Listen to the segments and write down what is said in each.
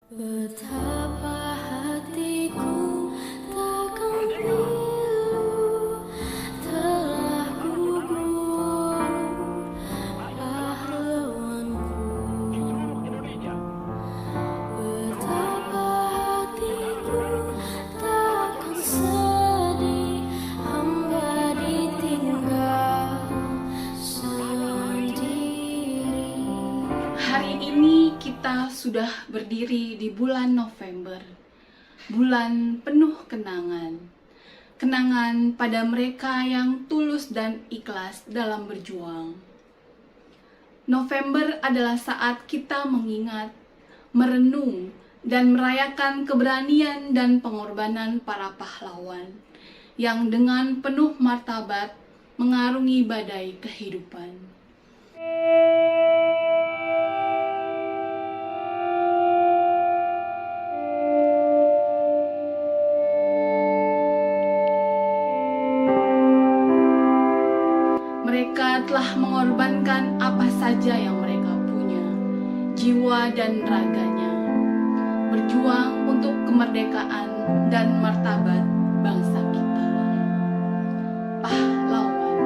Betapa hatiku takkan pilu telah gugur pahlawanku. Betapa hatiku takkan sedih hamba ditinggal sendiri. Hari ini kita sudah berdiri di bulan November, bulan penuh kenangan. Kenangan pada mereka yang tulus dan ikhlas dalam berjuang. November adalah saat kita mengingat, merenung, dan merayakan keberanian dan pengorbanan para pahlawan yang dengan penuh martabat mengarungi badai kehidupan. Mereka telah mengorbankan apa saja yang mereka punya, jiwa dan raganya, berjuang untuk kemerdekaan dan martabat bangsa kita. Pahlawan,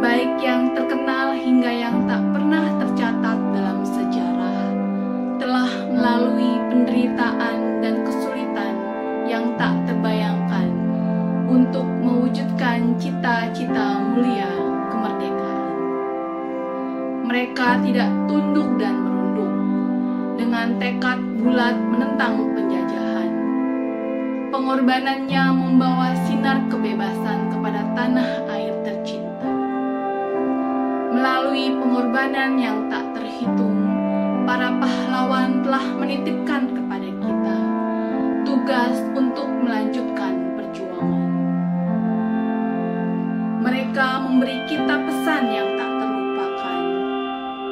baik yang terkenal hingga yang tak pernah tercatat dalam sejarah, telah melalui penderitaan dan kesulitan yang tak terbayangkan untuk mewujudkan cita-cita mulia kemerdekaan. Mereka tidak tunduk dan merunduk dengan tekad bulat menentang penjajahan. Pengorbanannya membawa sinar kebebasan kepada tanah air tercinta. Melalui pengorbanan yang tak terhitung, para pahlawan telah menitipkan kepada kita tugas untuk melanjutkan perjuangan. Mereka memberi kita pesan yang tak terlupakan,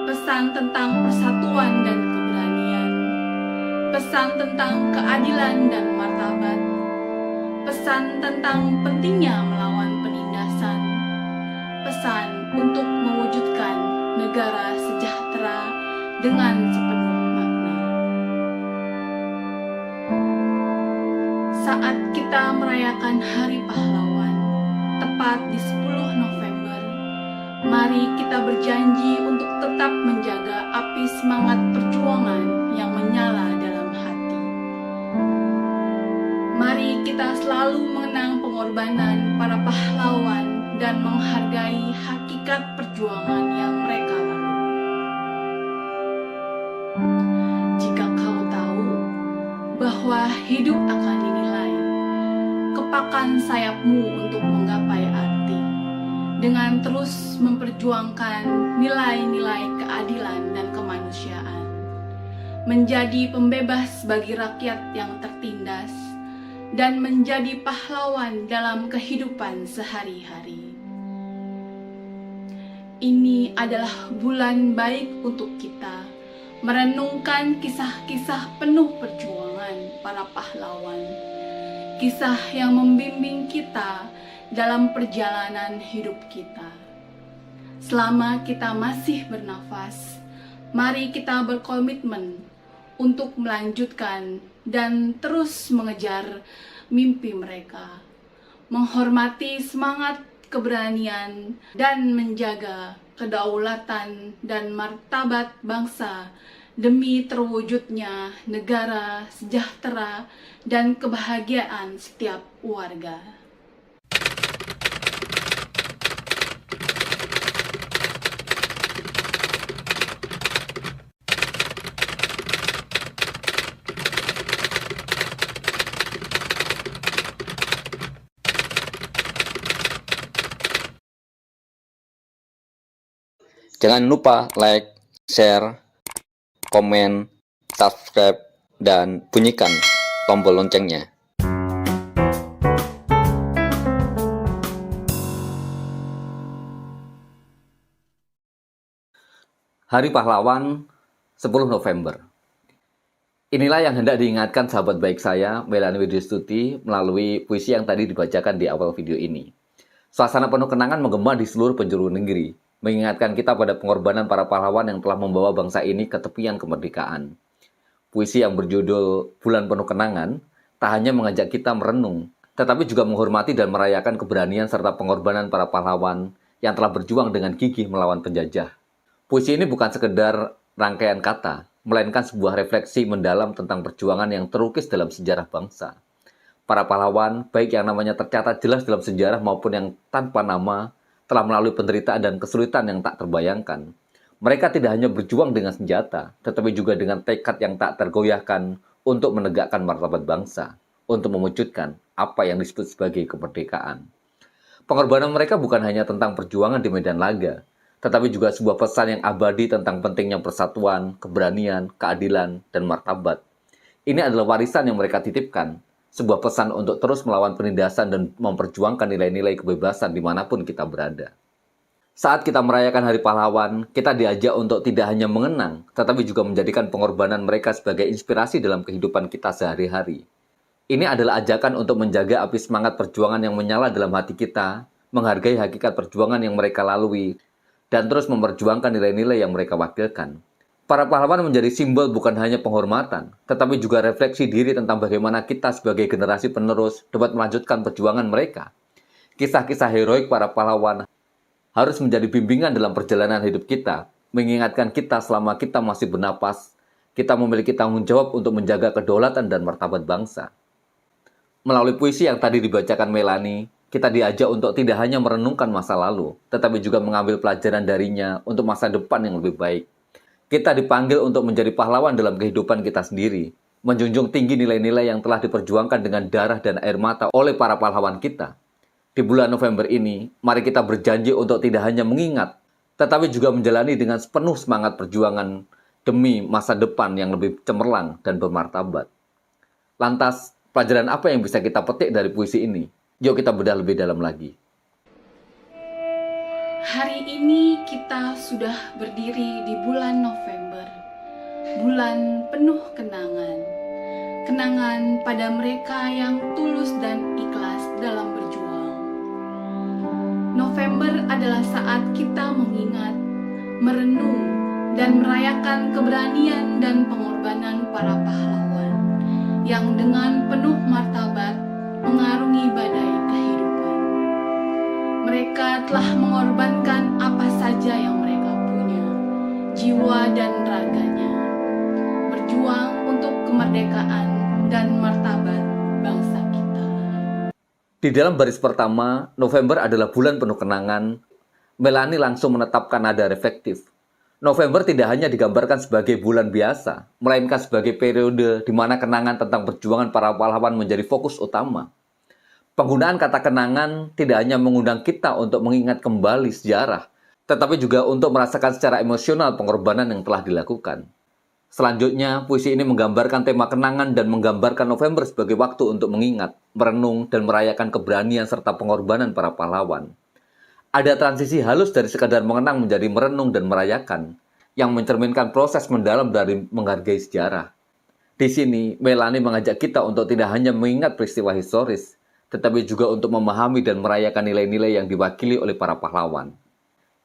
pesan tentang persatuan dan keberanian, pesan tentang keadilan dan martabat, pesan tentang pentingnya melawan penindasan, pesan untuk mewujudkan negara sejahtera dengan sepenuh makna. Saat kita merayakan Hari Pahlawan, tepat di 10 November, mari kita berjanji untuk tetap menjaga api semangat perjuangan yang menyala dalam hati. Mari kita selalu mengenang pengorbanan para pahlawan dan menghargai hakikat perjuangan yang mereka lalui. Jika kau tahu bahwa hidup akan dinilai, kepakan sayapmu untuk menggapai arti dengan terus memperjuangkan nilai-nilai keadilan dan kemanusiaan, menjadi pembebas bagi rakyat yang tertindas, dan menjadi pahlawan dalam kehidupan sehari-hari. Ini adalah bulan baik untuk kita merenungkan kisah-kisah penuh perjuangan para pahlawan, kisah yang membimbing kita dalam perjalanan hidup kita. Selama kita masih bernafas, mari kita berkomitmen untuk melanjutkan dan terus mengejar mimpi mereka, menghormati semangat keberanian dan menjaga kedaulatan dan martabat bangsa demi terwujudnya negara sejahtera dan kebahagiaan setiap warga. Jangan lupa like, share, komen, subscribe, dan bunyikan tombol loncengnya. Hari Pahlawan 10 November. Inilah yang hendak diingatkan sahabat baik saya, Melanie Widyastuti, melalui puisi yang tadi dibacakan di awal video ini. Suasana penuh kenangan menggema di seluruh penjuru negeri, mengingatkan kita pada pengorbanan para pahlawan yang telah membawa bangsa ini ke tepian kemerdekaan. Puisi yang berjudul Bulan Penuh Kenangan tak hanya mengajak kita merenung, tetapi juga menghormati dan merayakan keberanian serta pengorbanan para pahlawan yang telah berjuang dengan gigih melawan penjajah. Puisi ini bukan sekedar rangkaian kata, melainkan sebuah refleksi mendalam tentang perjuangan yang terukis dalam sejarah bangsa. Para pahlawan, baik yang namanya tercatat jelas dalam sejarah maupun yang tanpa nama, telah melalui penderitaan dan kesulitan yang tak terbayangkan. Mereka tidak hanya berjuang dengan senjata, tetapi juga dengan tekad yang tak tergoyahkan untuk menegakkan martabat bangsa, untuk mewujudkan apa yang disebut sebagai kemerdekaan. Pengorbanan mereka bukan hanya tentang perjuangan di medan laga, tetapi juga sebuah pesan yang abadi tentang pentingnya persatuan, keberanian, keadilan, dan martabat. Ini adalah warisan yang mereka titipkan, sebuah pesan untuk terus melawan penindasan dan memperjuangkan nilai-nilai kebebasan dimanapun kita berada. Saat kita merayakan Hari Pahlawan, kita diajak untuk tidak hanya mengenang, tetapi juga menjadikan pengorbanan mereka sebagai inspirasi dalam kehidupan kita sehari-hari. Ini adalah ajakan untuk menjaga api semangat perjuangan yang menyala dalam hati kita, menghargai hakikat perjuangan yang mereka lalui, dan terus memperjuangkan nilai-nilai yang mereka wakilkan. Para pahlawan menjadi simbol bukan hanya penghormatan, tetapi juga refleksi diri tentang bagaimana kita sebagai generasi penerus dapat melanjutkan perjuangan mereka. Kisah-kisah heroik para pahlawan harus menjadi bimbingan dalam perjalanan hidup kita, mengingatkan kita selama kita masih bernapas, kita memiliki tanggung jawab untuk menjaga kedaulatan dan martabat bangsa. Melalui puisi yang tadi dibacakan Melanie, kita diajak untuk tidak hanya merenungkan masa lalu, tetapi juga mengambil pelajaran darinya untuk masa depan yang lebih baik. Kita dipanggil untuk menjadi pahlawan dalam kehidupan kita sendiri, menjunjung tinggi nilai-nilai yang telah diperjuangkan dengan darah dan air mata oleh para pahlawan kita. Di bulan November ini, mari kita berjanji untuk tidak hanya mengingat, tetapi juga menjalani dengan sepenuh semangat perjuangan demi masa depan yang lebih cemerlang dan bermartabat. Lantas, pelajaran apa yang bisa kita petik dari puisi ini? Yuk kita bedah lebih dalam lagi. Hari ini kita sudah berdiri di bulan November, bulan penuh kenangan. Kenangan pada mereka yang tulus dan ikhlas dalam berjuang. November adalah saat kita mengingat, merenung, dan merayakan keberanian dan pengorbanan para pahlawan yang dengan penuh martabat mengarungi badai kehidupan. Mereka telah mengorbankan apa saja yang mereka punya, jiwa dan raganya, berjuang untuk kemerdekaan dan martabat bangsa kita. Di dalam baris pertama, November adalah bulan penuh kenangan. Melanie langsung menetapkan nada reflektif. November tidak hanya digambarkan sebagai bulan biasa, melainkan sebagai periode di mana kenangan tentang perjuangan para pahlawan menjadi fokus utama. Penggunaan kata kenangan tidak hanya mengundang kita untuk mengingat kembali sejarah, tetapi juga untuk merasakan secara emosional pengorbanan yang telah dilakukan. Selanjutnya, puisi ini menggambarkan tema kenangan dan menggambarkan November sebagai waktu untuk mengingat, merenung, dan merayakan keberanian serta pengorbanan para pahlawan. Ada transisi halus dari sekadar mengenang menjadi merenung dan merayakan, yang mencerminkan proses mendalam dari menghargai sejarah. Di sini, Melanie mengajak kita untuk tidak hanya mengingat peristiwa historis, tetapi juga untuk memahami dan merayakan nilai-nilai yang diwakili oleh para pahlawan.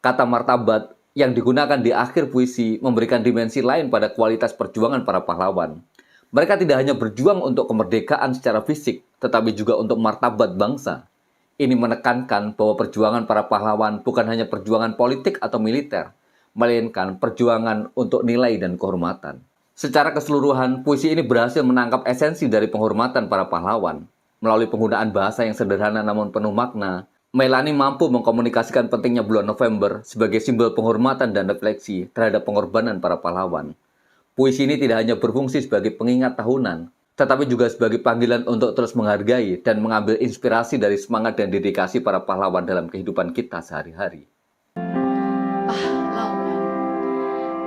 Kata martabat yang digunakan di akhir puisi memberikan dimensi lain pada kualitas perjuangan para pahlawan. Mereka tidak hanya berjuang untuk kemerdekaan secara fisik, tetapi juga untuk martabat bangsa. Ini menekankan bahwa perjuangan para pahlawan bukan hanya perjuangan politik atau militer, melainkan perjuangan untuk nilai dan kehormatan. Secara keseluruhan, puisi ini berhasil menangkap esensi dari penghormatan para pahlawan. Melalui penggunaan bahasa yang sederhana namun penuh makna, Melanie mampu mengkomunikasikan pentingnya bulan November sebagai simbol penghormatan dan refleksi terhadap pengorbanan para pahlawan. Puisi ini tidak hanya berfungsi sebagai pengingat tahunan, tetapi juga sebagai panggilan untuk terus menghargai dan mengambil inspirasi dari semangat dan dedikasi para pahlawan dalam kehidupan kita sehari-hari. Pahlawan,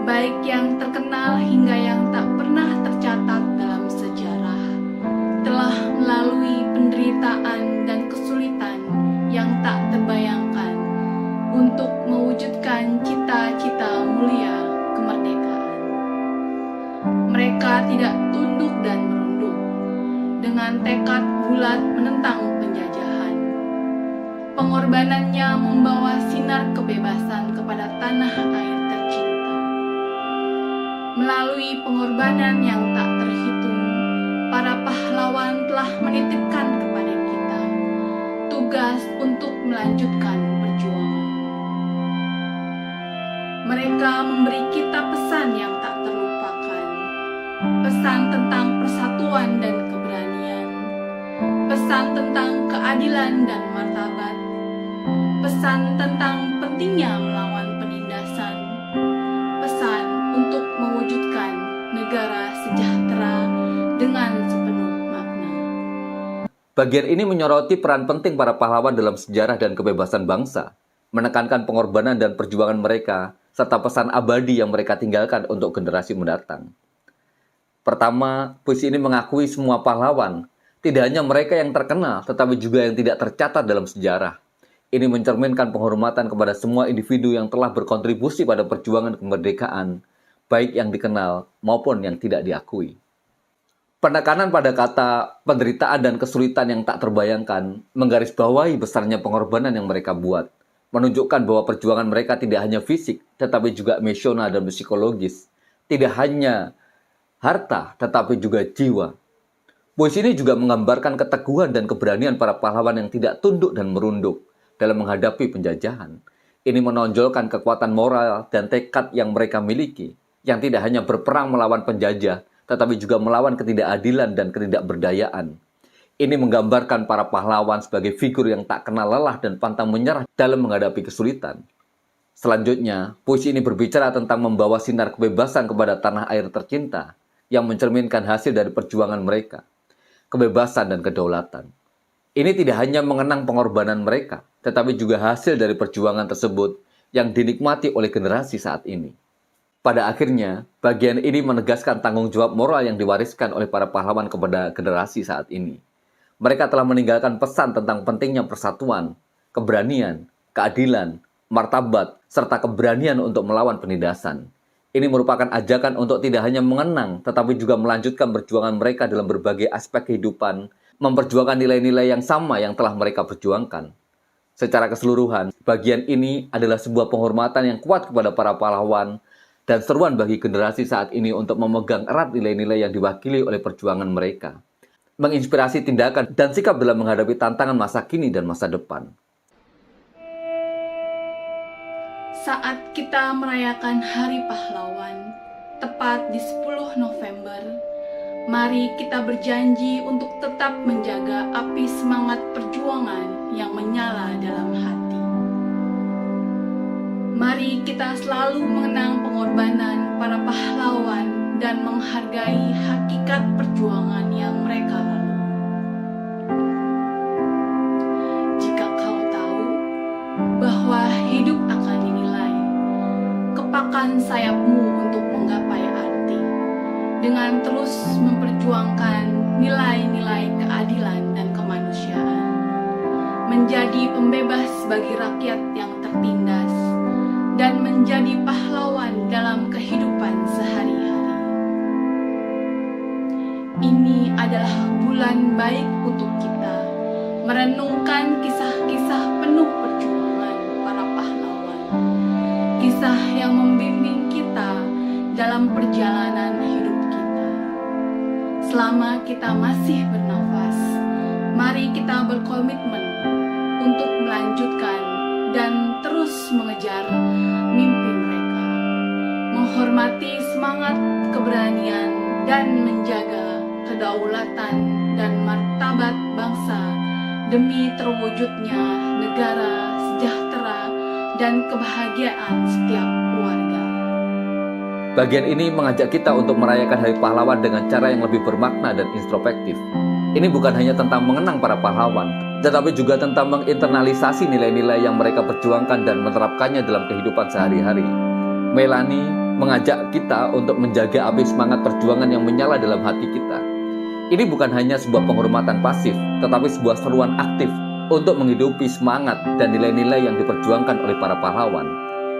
baik yang terkenal hingga yang tak pernah tercatat dalam sejarah, telah melalui penderitaan dan kesulitan yang tak terbayangkan untuk mewujudkan cita-cita mulia kemerdekaan. Mereka tidak tunduk dan merunduk dengan tekad bulat menentang penjajahan. Pengorbanannya membawa sinar kebebasan kepada tanah air tercinta. Melalui pengorbanan yang tak terhitung, para pahlawan telah menitipkan kepada kita tugas untuk melanjutkan perjuangan. Mereka memberi kita pesan yang tak terlupakan, pesan tentang persatuan dan keberanian, pesan tentang keadilan dan martabat, pesan tentang pentingnya melawan penindasan, pesan untuk mewujudkan negara sejahtera dengan sepenuh makna. Bagian ini menyoroti peran penting para pahlawan dalam sejarah dan kebebasan bangsa, menekankan pengorbanan dan perjuangan mereka, serta pesan abadi yang mereka tinggalkan untuk generasi mendatang. Pertama, puisi ini mengakui semua pahlawan, tidak hanya mereka yang terkenal, tetapi juga yang tidak tercatat dalam sejarah. Ini mencerminkan penghormatan kepada semua individu yang telah berkontribusi pada perjuangan kemerdekaan, baik yang dikenal maupun yang tidak diakui. Penekanan pada kata penderitaan dan kesulitan yang tak terbayangkan menggarisbawahi besarnya pengorbanan yang mereka buat, menunjukkan bahwa perjuangan mereka tidak hanya fisik, tetapi juga emosional dan psikologis, tidak hanya harta, tetapi juga jiwa. Puisi ini juga menggambarkan keteguhan dan keberanian para pahlawan yang tidak tunduk dan merunduk dalam menghadapi penjajahan. Ini menonjolkan kekuatan moral dan tekad yang mereka miliki, yang tidak hanya berperang melawan penjajah, tetapi juga melawan ketidakadilan dan ketidakberdayaan. Ini menggambarkan para pahlawan sebagai figur yang tak kenal lelah dan pantang menyerah dalam menghadapi kesulitan. Selanjutnya, puisi ini berbicara tentang membawa sinar kebebasan kepada tanah air tercinta, yang mencerminkan hasil dari perjuangan mereka, kebebasan dan kedaulatan. Ini tidak hanya mengenang pengorbanan mereka, tetapi juga hasil dari perjuangan tersebut yang dinikmati oleh generasi saat ini. Pada akhirnya, bagian ini menegaskan tanggung jawab moral yang diwariskan oleh para pahlawan kepada generasi saat ini. Mereka telah meninggalkan pesan tentang pentingnya persatuan, keberanian, keadilan, martabat, serta keberanian untuk melawan penindasan. Ini merupakan ajakan untuk tidak hanya mengenang, tetapi juga melanjutkan perjuangan mereka dalam berbagai aspek kehidupan, memperjuangkan nilai-nilai yang sama yang telah mereka perjuangkan. Secara keseluruhan, bagian ini adalah sebuah penghormatan yang kuat kepada para pahlawan dan seruan bagi generasi saat ini untuk memegang erat nilai-nilai yang diwakili oleh perjuangan mereka, menginspirasi tindakan dan sikap dalam menghadapi tantangan masa kini dan masa depan. Saat kita merayakan Hari Pahlawan, tepat di 10 November, mari kita berjanji untuk tetap menjaga api semangat perjuangan yang menyala dalam hati. Mari kita selalu mengenang pengorbanan para pahlawan dan menghargai hakikat perjuangan yang mereka lalui. Jika kau tahu bahwa hidup akan dinilai, kepakan sayapmu untuk menggapai arti, dengan terus memperjuangkan nilai-nilai keadilan dan kemanusiaan, menjadi pembebas bagi rakyat yang tertindas, dan menjadi pahlawan dalam kehidupan sehari-hari. Ini adalah bulan baik untuk kita merenungkan kisah-kisah penuh perjuangan para pahlawan, kisah yang membimbing kita dalam perjalanan hidup kita. Selama kita masih bernafas, mari kita berkomitmen untuk melanjutkan dan terus mengejar mimpi mereka, menghormati semangat keberanian dan menjaga kedaulatan dan martabat bangsa demi terwujudnya negara sejahtera dan kebahagiaan setiap warga. Bagian ini mengajak kita untuk merayakan Hari Pahlawan dengan cara yang lebih bermakna dan introspektif. Ini bukan hanya tentang mengenang para pahlawan, tetapi juga tentang menginternalisasi nilai-nilai yang mereka perjuangkan dan menerapkannya dalam kehidupan sehari-hari. Melanie mengajak kita untuk menjaga api semangat perjuangan yang menyala dalam hati kita. Ini bukan hanya sebuah penghormatan pasif, tetapi sebuah seruan aktif untuk menghidupi semangat dan nilai-nilai yang diperjuangkan oleh para pahlawan.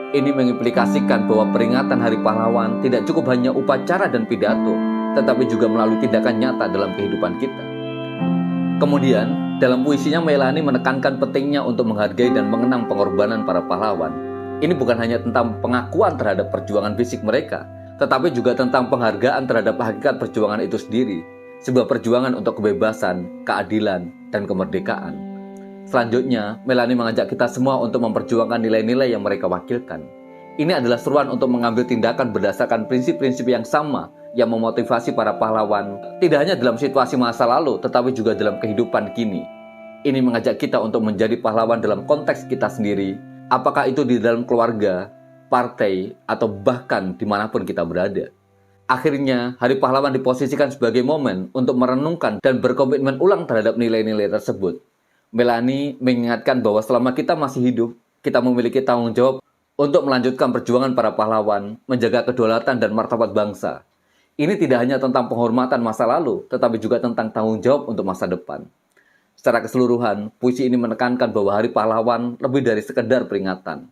Ini mengimplikasikan bahwa peringatan Hari Pahlawan tidak cukup hanya upacara dan pidato, tetapi juga melalui tindakan nyata dalam kehidupan kita. Kemudian, dalam puisinya Melanie menekankan pentingnya untuk menghargai dan mengenang pengorbanan para pahlawan. Ini bukan hanya tentang pengakuan terhadap perjuangan fisik mereka, tetapi juga tentang penghargaan terhadap hakikat perjuangan itu sendiri, sebuah perjuangan untuk kebebasan, keadilan, dan kemerdekaan. Selanjutnya, Melanie mengajak kita semua untuk memperjuangkan nilai-nilai yang mereka wakilkan. Ini adalah seruan untuk mengambil tindakan berdasarkan prinsip-prinsip yang sama yang memotivasi para pahlawan, tidak hanya dalam situasi masa lalu, tetapi juga dalam kehidupan kini. Ini mengajak kita untuk menjadi pahlawan dalam konteks kita sendiri, apakah itu di dalam keluarga, partai, atau bahkan dimanapun kita berada. Akhirnya, Hari Pahlawan diposisikan sebagai momen untuk merenungkan dan berkomitmen ulang terhadap nilai-nilai tersebut. Melanie mengingatkan bahwa selama kita masih hidup, kita memiliki tanggung jawab untuk melanjutkan perjuangan para pahlawan, menjaga kedaulatan dan martabat bangsa. Ini tidak hanya tentang penghormatan masa lalu, tetapi juga tentang tanggung jawab untuk masa depan. Secara keseluruhan, puisi ini menekankan bahwa Hari Pahlawan lebih dari sekedar peringatan.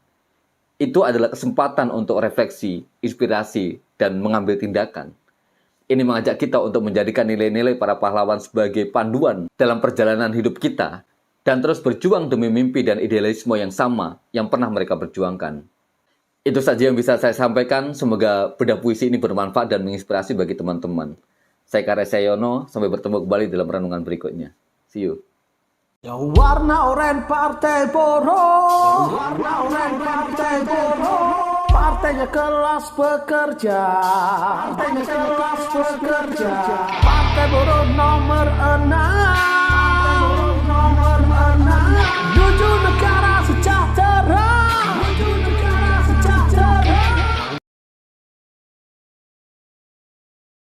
Itu adalah kesempatan untuk refleksi, inspirasi, dan mengambil tindakan. Ini mengajak kita untuk menjadikan nilai-nilai para pahlawan sebagai panduan dalam perjalanan hidup kita, dan terus berjuang demi mimpi dan idealisme yang sama yang pernah mereka perjuangkan. Itu saja yang bisa saya sampaikan. Semoga bedah puisi ini bermanfaat dan menginspirasi bagi teman-teman. Saya Karesya Yono, sampai bertemu kembali dalam renungan berikutnya. See you. Yang warna oranye Partai Buruh, warna oranye Partai Buruh, partainya kelas pekerja, partainya kelas pekerja, Partai Buruh nomor 6.